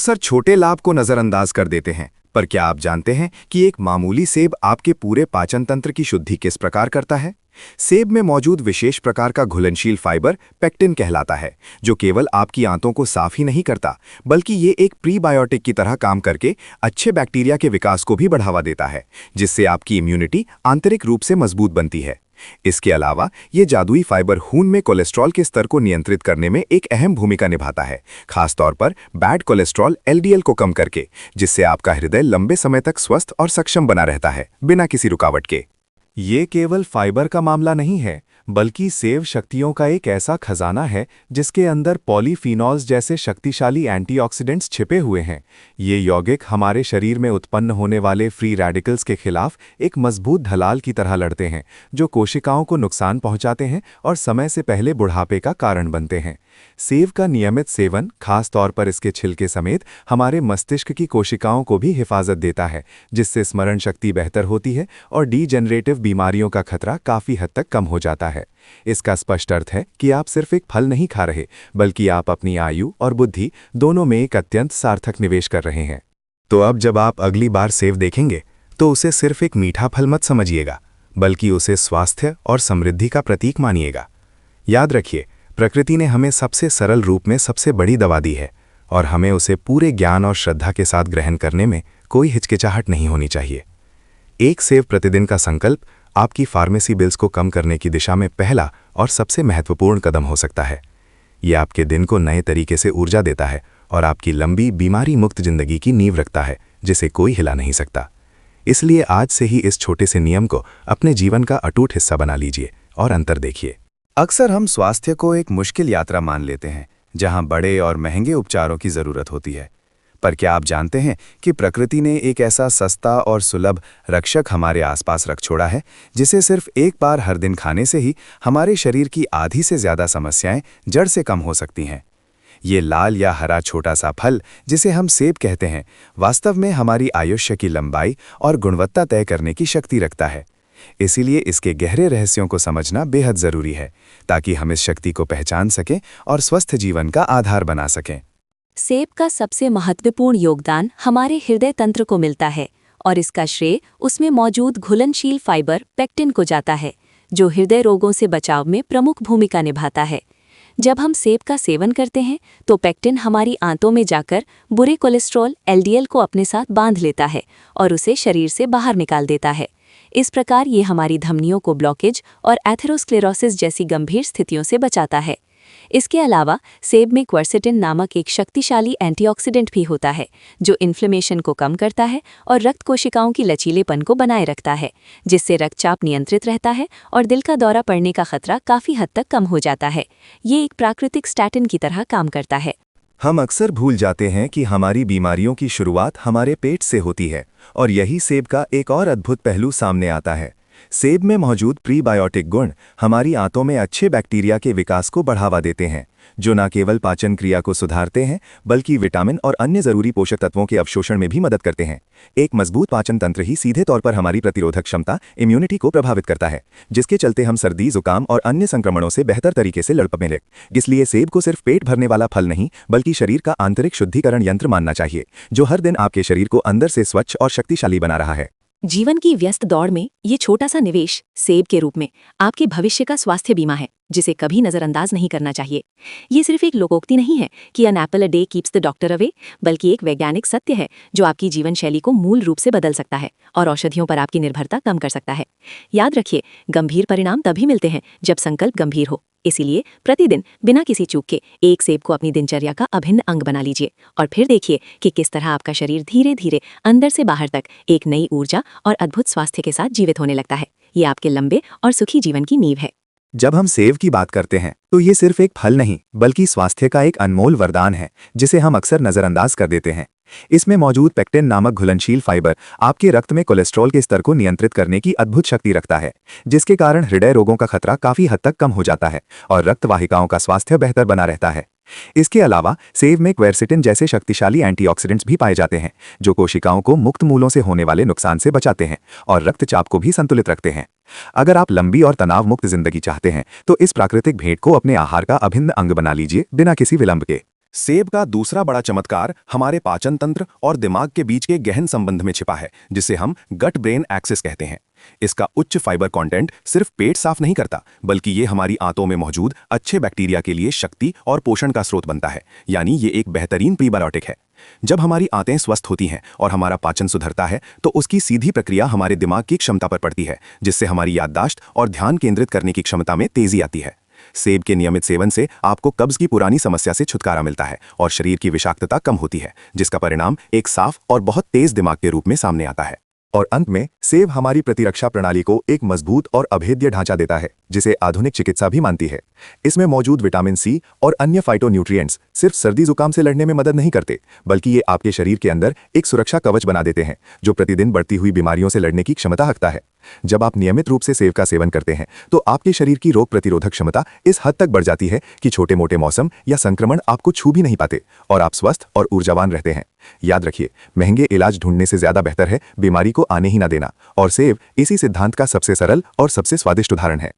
अक्सर छोटे लाभ को नजरअंदाज कर देते हैं, पर क्या आप जानते हैं कि एक मामूली सेब आपके पूरे पाचन तंत्र की शुद्धि किस प्रकार करता है? सेब में मौजूद विशेष प्रकार का घुलनशील फाइबर पेक्टिन कहलाता है, जो केवल आपकी आंतों को साफ ही नहीं करता, बल्कि ये एक प्रीबायोटिक की तरह काम करके अच्छे बैक्टीरिया के विकास को भी बढ़ावा देता है, जिससे आपकी इम्यूनिटी आंतरिक रूप से मजबूत बनती है। इसके अलावा ये जादुई फाइबर खून में कोलेस्ट्रॉल के स्तर को नियंत्रित करने में एक अहम भूमिका निभाता है, खासतौर पर बैड कोलेस्ट्रॉल एलडीएल को कम करके, जिससे आपका हृदय लंबे समय तक स्वस्थ और सक्षम बना रहता है, बिना किसी रुकावट के। ये केवल फाइबर का मामला नहीं है, बल्कि सेब शक्तियों का एक ऐसा खजाना है जिसके अंदर पॉलीफिनॉल्स जैसे शक्तिशाली एंटीऑक्सीडेंट्स छिपे हुए हैं। ये यौगिक हमारे शरीर में उत्पन्न होने वाले फ्री रेडिकल्स के खिलाफ एक मजबूत ढलाल की तरह लड़ते हैं, जो कोशिकाओं को नुकसान पहुंचाते हैं और समय से पहले बुढ़ापे का कारण बनते हैं। सेब का नियमित सेवन, खास तौर पर इसके छिलके समेत, हमारे मस्तिष्क की कोशिकाओं को भी हिफाजत देता है, जिससे स्मरण शक्ति बेहतर होती है और डीजेनरेटिव बीमारियों का खतरा काफ़ी हद तक कम हो जाता है। इसका स्पष्ट अर्थ है कि आप सिर्फ एक फल नहीं खा रहे, बल्कि आप अपनी आयु और बुद्धि दोनों में एक अत्यंत सार्थक निवेश कर रहे हैं। तो अब जब आप अगली बार सेब देखेंगे, तो उसे सिर्फ एक मीठा फल मत समझिएगा, बल्कि उसे स्वास्थ्य और समृद्धि का प्रतीक मानिएगा। याद रखिए, प्रकृति ने हमें सबसे सरल रूप में सबसे बड़ी दवा दी है, और हमें उसे पूरे ज्ञान और श्रद्धा के साथ ग्रहण करने में कोई हिचकिचाहट नहीं होनी चाहिए। एक सेब प्रतिदिन का संकल्प आपकी फार्मेसी बिल्स को कम करने की दिशा में पहला और सबसे महत्वपूर्ण कदम हो सकता है। ये आपके दिन को नए तरीके से ऊर्जा देता है और आपकी लंबी बीमारी मुक्त जिंदगी की नींव रखता है, जिसे कोई हिला नहीं सकता। इसलिए आज से ही इस छोटे से नियम को अपने जीवन का अटूट हिस्सा बना लीजिए और अंतर देखिए। अक्सर हम स्वास्थ्य को एक मुश्किल यात्रा मान लेते हैं, जहां बड़े और महंगे उपचारों की जरूरत होती है। पर क्या आप जानते हैं कि प्रकृति ने एक ऐसा सस्ता और सुलभ रक्षक हमारे आसपास रख छोड़ा है, जिसे सिर्फ एक बार हर दिन खाने से ही हमारे शरीर की आधी से ज्यादा समस्याएं जड़ से कम हो सकती हैं। ये लाल या हरा छोटा सा फल, जिसे हम सेब कहते हैं, वास्तव में हमारी आयुष्य की लंबाई और गुणवत्ता तय करने की शक्ति रखता है। इसीलिए इसके गहरे रहस्यों को समझना बेहद जरूरी है, ताकि हम इस शक्ति को पहचान सकें और स्वस्थ जीवन का आधार बना सकें। सेब का सबसे महत्वपूर्ण योगदान हमारे हृदय तंत्र को मिलता है, और इसका श्रेय उसमें मौजूद घुलनशील फाइबर पेक्टिन को जाता है, जो हृदय रोगों से बचाव में प्रमुख भूमिका निभाता है। जब हम सेब का सेवन करते हैं, तो पेक्टिन हमारी आंतों में जाकर बुरे कोलेस्ट्रॉल एलडीएल को अपने साथ बांध लेता है और उसे शरीर से बाहर निकाल देता है। इस प्रकार ये हमारी धमनियों को ब्लॉकेज और एथेरोस्क्लेरोसिस जैसी गंभीर स्थितियों से बचाता है। इसके अलावा सेब में क्वर्सेटिन नामक एक शक्तिशाली एंटीऑक्सीडेंट भी होता है, जो इन्फ्लेमेशन को कम करता है और रक्त कोशिकाओं की लचीलेपन को बनाए रखता है, जिससे रक्तचाप नियंत्रित रहता है और दिल का दौरा पड़ने का खतरा काफ़ी हद तक कम हो जाता है। ये एक प्राकृतिक स्टैटिन की तरह काम करता है। हम अक्सर भूल जाते हैं कि हमारी बीमारियों की शुरुआत हमारे पेट से होती है, और यही सेब का एक और अद्भुत पहलू सामने आता है। सेब में मौजूद प्रीबायोटिक गुण हमारी आंतों में अच्छे बैक्टीरिया के विकास को बढ़ावा देते हैं, जो न केवल पाचन क्रिया को सुधारते हैं, बल्कि विटामिन और अन्य जरूरी पोषक तत्वों के अवशोषण में भी मदद करते हैं। एक मजबूत पाचन तंत्र ही सीधे तौर पर हमारी प्रतिरोधक क्षमता, इम्यूनिटी को प्रभावित करता है, जिसके चलते हम सर्दी, जुकाम और अन्य संक्रमणों से बेहतर तरीके से लड़ पाएंगे। इसलिए सेब को सिर्फ पेट भरने वाला फल नहीं, बल्कि शरीर का आंतरिक शुद्धिकरण यंत्र मानना चाहिए, जो हर दिन आपके शरीर को अंदर से स्वच्छ और शक्तिशाली बना रहा है। जीवन की व्यस्त दौड़ में ये छोटा सा निवेश सेब के रूप में आपके भविष्य का स्वास्थ्य बीमा है, जिसे कभी नजरअंदाज नहीं करना चाहिए। ये सिर्फ एक लोकोक्ति नहीं है कि an apple a day keeps the doctor away, बल्कि एक वैज्ञानिक सत्य है जो आपकी जीवन शैली को मूल रूप से बदल सकता है और औषधियों पर आपकी निर्भरता कम कर सकता है। याद रखिए, गंभीर परिणाम तभी मिलते हैं जब संकल्प गंभीर हो। इसीलिए प्रतिदिन बिना किसी चूक के एक सेब को अपनी दिनचर्या का अभिन्न अंग बना लीजिए, और फिर देखिए कि किस तरह आपका शरीर धीरे धीरे अंदर से बाहर तक एक नई ऊर्जा और अद्भुत स्वास्थ्य के साथ जीवित होने लगता है। ये आपके लंबे और सुखी जीवन की नींव है। जब हम सेब की बात करते हैं, तो ये सिर्फ एक फल नहीं, बल्कि स्वास्थ्य का एक अनमोल वरदान है, जिसे हम अक्सर नजरअंदाज कर देते हैं। इसमें मौजूद पेक्टिन नामक घुलनशील फाइबर आपके रक्त में कोलेस्ट्रॉल के स्तर को नियंत्रित करने की अद्भुत शक्ति रखता है, जिसके कारण हृदय रोगों का खतरा काफी हद तक कम हो जाता है और रक्त वाहिकाओं का स्वास्थ्य बेहतर बना रहता है। इसके अलावा सेब में क्वेरसिटिन जैसे शक्तिशाली एंटीऑक्सीडेंट्स भी पाए जाते हैं, जो कोशिकाओं को मुक्त मूलों से होने वाले नुकसान से बचाते हैं और रक्तचाप को भी संतुलित रखते हैं। अगर आप लंबी और तनाव मुक्त जिंदगी चाहते हैं, तो इस प्राकृतिक भेंट को अपने आहार का अभिन्न अंग बना लीजिए, बिना किसी विलंब के। सेब का दूसरा बड़ा चमत्कार हमारे पाचन तंत्र और दिमाग के बीच के गहन संबंध में छिपा है, जिसे हम गट ब्रेन एक्सिस कहते हैं। इसका उच्च फाइबर कंटेंट सिर्फ पेट साफ नहीं करता, बल्कि ये हमारी आंतों में मौजूद अच्छे बैक्टीरिया के लिए शक्ति और पोषण का स्रोत बनता है, यानी ये एक बेहतरीन प्रीबायोटिक है। जब हमारी आंतें स्वस्थ होती हैं और हमारा पाचन सुधरता है, तो उसकी सीधी प्रक्रिया हमारे दिमाग की क्षमता पर पड़ती है, जिससे हमारी याददाश्त और ध्यान केंद्रित करने की क्षमता में तेजी आती है। सेब के नियमित सेवन से आपको कब्ज की पुरानी समस्या से छुटकारा मिलता है और शरीर की विषाक्तता कम होती है, जिसका परिणाम एक साफ और बहुत तेज दिमाग के रूप में सामने आता है। और अंत में सेब हमारी प्रतिरक्षा प्रणाली को एक मजबूत और अभेद्य ढांचा देता है, जिसे आधुनिक चिकित्सा भी मानती है। इसमें मौजूद विटामिन सी और अन्य फाइटोन्यूट्रिएंट्स सिर्फ सर्दी जुकाम से लड़ने में मदद नहीं करते, बल्कि ये आपके शरीर के अंदर एक सुरक्षा कवच बना देते हैं, जो प्रतिदिन बढ़ती हुई बीमारियों से लड़ने की क्षमता रखता है। जब आप नियमित रूप से सेब का सेवन करते हैं, तो आपके शरीर की रोग प्रतिरोधक क्षमता इस हद तक बढ़ जाती है कि छोटे मोटे मौसम या संक्रमण आपको छू भी नहीं पाते और आप स्वस्थ और ऊर्जावान रहते हैं। याद रखिए, महंगे इलाज ढूंढने से ज्यादा बेहतर है बीमारी को आने ही ना देना, और सेब इसी सिद्धांत का सबसे सरल और सबसे स्वादिष्ट उदाहरण है।